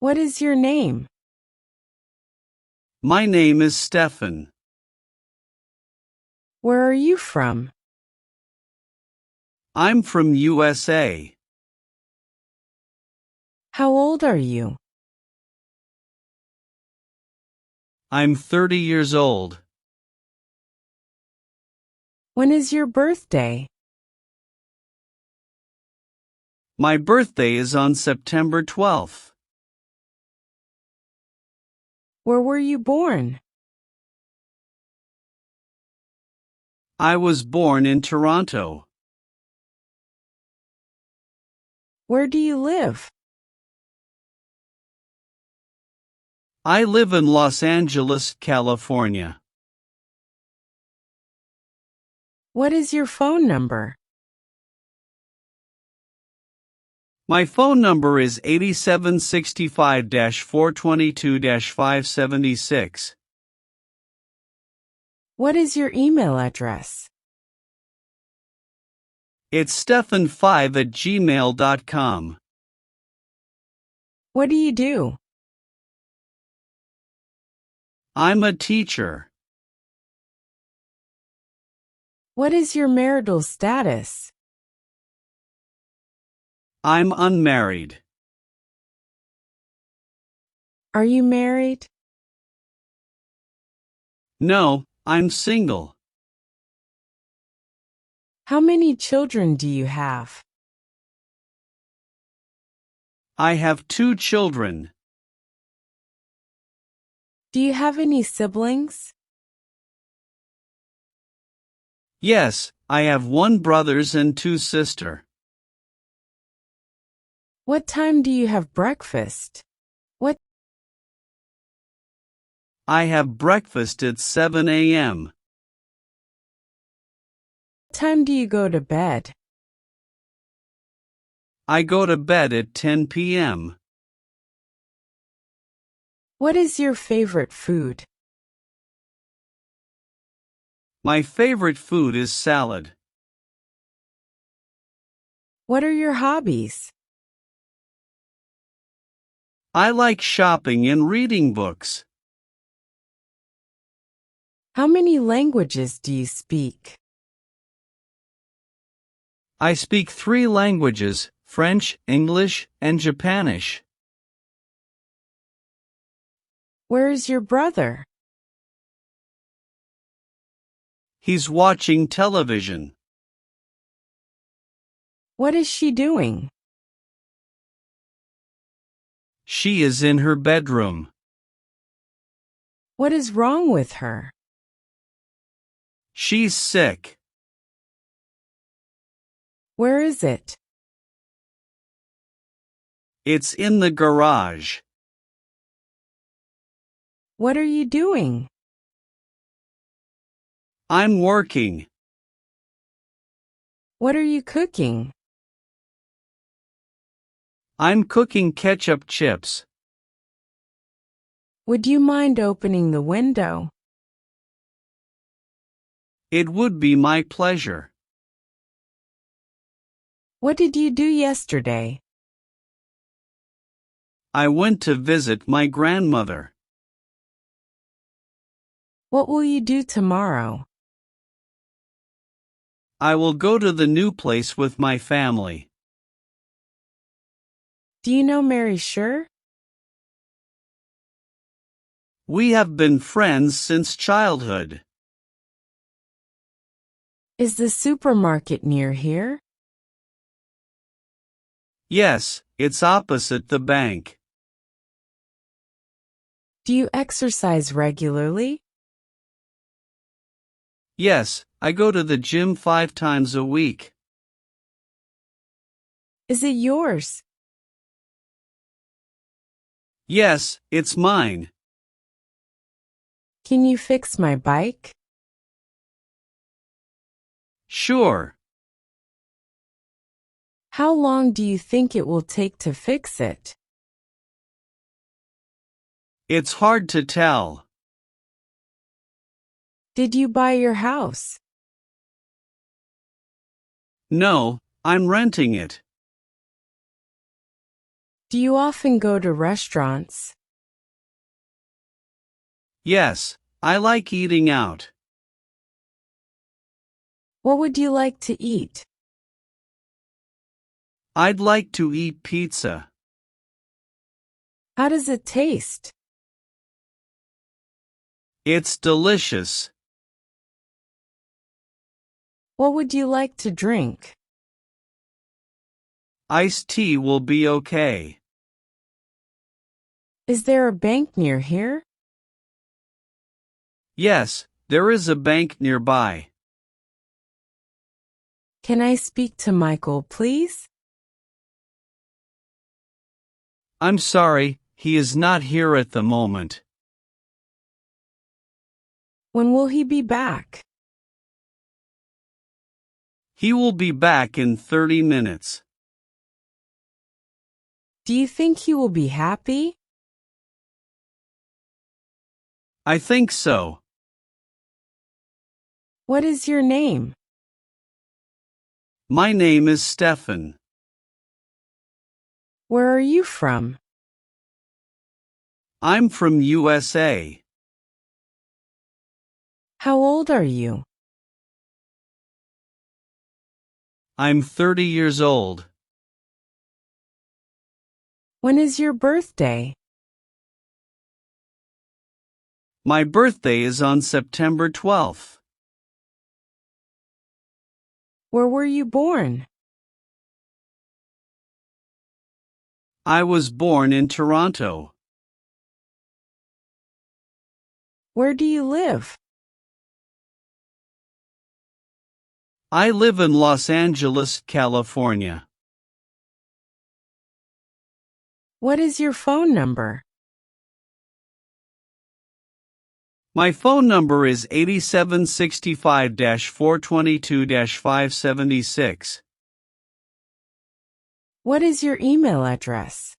What is your name? My name is Stefan. Where are you from? I'm from USA. How old are you? I'm 30 years old. When is your birthday? My birthday is on September 12th. Where were you born? I was born in Toronto. Where do you live? I live in Los Angeles, California. What is your phone number? My phone number is 8765-422-576. What is your email address? It's stefan5@gmail.com. What do you do? I'm a teacher. What is your marital status? I'm unmarried. Are you married? No, I'm single. How many children do you have? I have 2 children. Do you have any siblings? Yes, I have 1 brothers and 2 sisters. What time do you have breakfast? What I have breakfast at 7 a.m. time do you go to bed? I go to bed at 10 p.m. What is your favorite food? My favorite food is salad. What are your hobbies? I like shopping and reading books. How many languages do you speak? I speak 3 languages, French, English, and Japanish. Where is your brother? He's watching television. What is she doing? She is in her bedroom. What is wrong with her? She's sick. Where is it? It's in the garage. What are you doing? I'm working. What are you cooking? I'm cooking ketchup chips. Would you mind opening the window? It would be my pleasure. What did you do yesterday? I went to visit my grandmother. What will you do tomorrow? I will go to the new place with my family. Do you know Mary Sure? We have been friends since childhood. Is the supermarket near here? Yes, it's opposite the bank. Do you exercise regularly? Yes, I go to the gym 5 times a week. Is it yours? Yes, it's mine. Can you fix my bike? Sure. How long do you think it will take to fix it? It's hard to tell. Did you buy your house? No, I'm renting it. Do you often go to restaurants? Yes, I like eating out. What would you like to eat? I'd like to eat pizza. How does it taste? It's delicious. What would you like to drink? Iced tea will be okay. Is there a bank near here? Yes, there is a bank nearby. Can I speak to Michael, please? I'm sorry, he is not here at the moment. When will he be back? He will be back in 30 minutes. Do you think he will be happy? I think so. What is your name? My name is Stefan. Where are you from? I'm from USA. How old are you? I'm 30 years old. When is your birthday? My birthday is on September 12th. Where were you born? I was born in Toronto. Where do you live? I live in Los Angeles, California. What is your phone number? My phone number is 8765-422-576. What is your email address?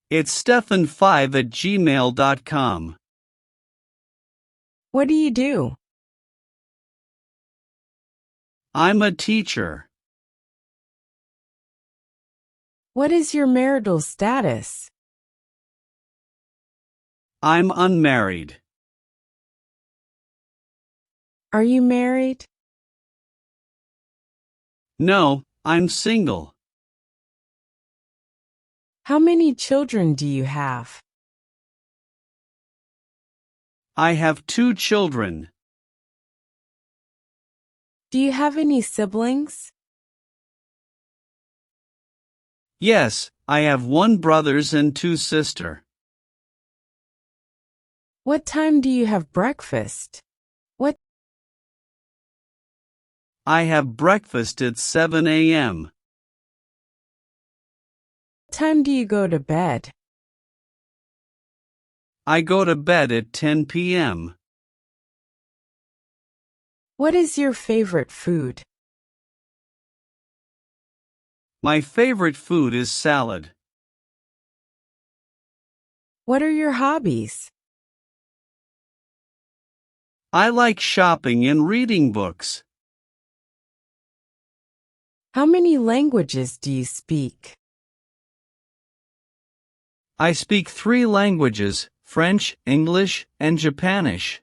It's stefan5@gmail.com. What do you do? I'm a teacher. What is your marital status? I'm unmarried. Are you married? No, I'm single. How many children do you have? I have 2 children. Do you have any siblings? Yes, I have 1 brothers and 2 sisters. What time do you have breakfast? What I have breakfast at 7 a.m. time do you go to bed? I go to bed at 10 p.m. What is your favorite food? My favorite food is salad. What are your hobbies? I like shopping and reading books. How many languages do you speak? I speak 3 languages, French, English, and Japanish.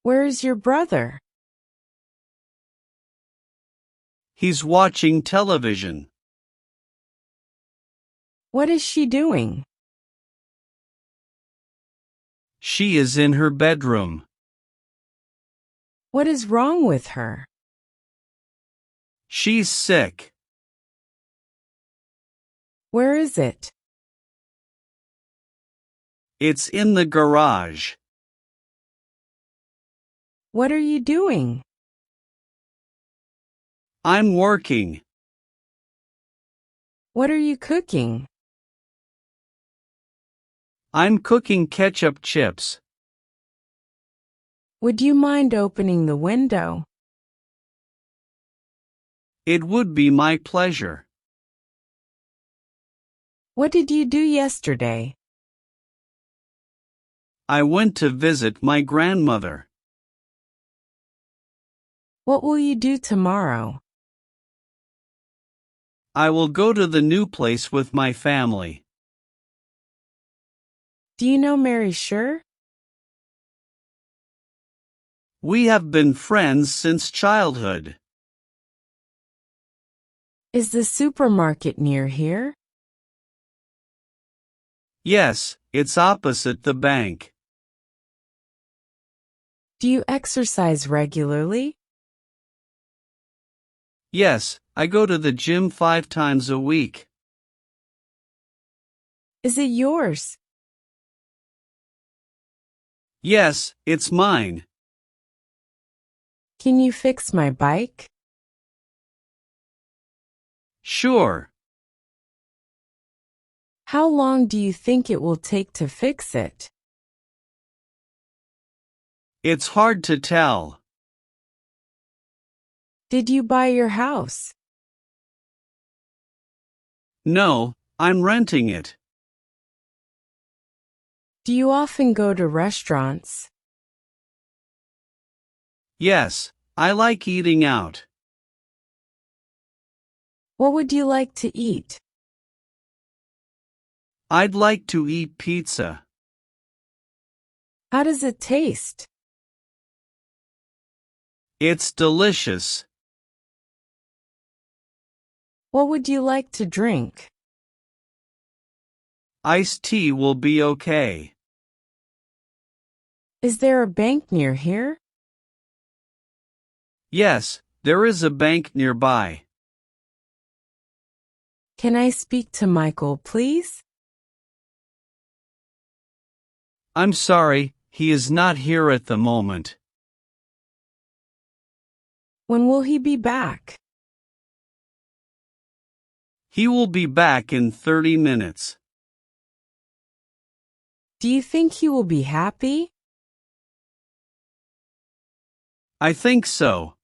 Where is your brother? He's watching television. What is she doing? She is in her bedroom. What is wrong with her? She's sick. Where is it? It's in the garage. What are you doing? I'm working. What are you cooking? I'm cooking ketchup chips. Would you mind opening the window? It would be my pleasure. What did you do yesterday? I went to visit my grandmother. What will you do tomorrow? I will go to the new place with my family. Do you know Mary Sure? We have been friends since childhood. Is the supermarket near here? Yes, it's opposite the bank. Do you exercise regularly? Yes, I go to the gym 5 times a week. Is it yours? Yes, it's mine. Can you fix my bike? Sure. How long do you think it will take to fix it? It's hard to tell. Did you buy your house? No, I'm renting it. Do you often go to restaurants? Yes, I like eating out. What would you like to eat? I'd like to eat pizza. How does it taste? It's delicious. What would you like to drink? Iced tea will be okay. Is there a bank near here? Yes, there is a bank nearby. Can I speak to Michael, please? I'm sorry, he is not here at the moment. When will he be back? He will be back in 30 minutes. Do you think he will be happy? I think so.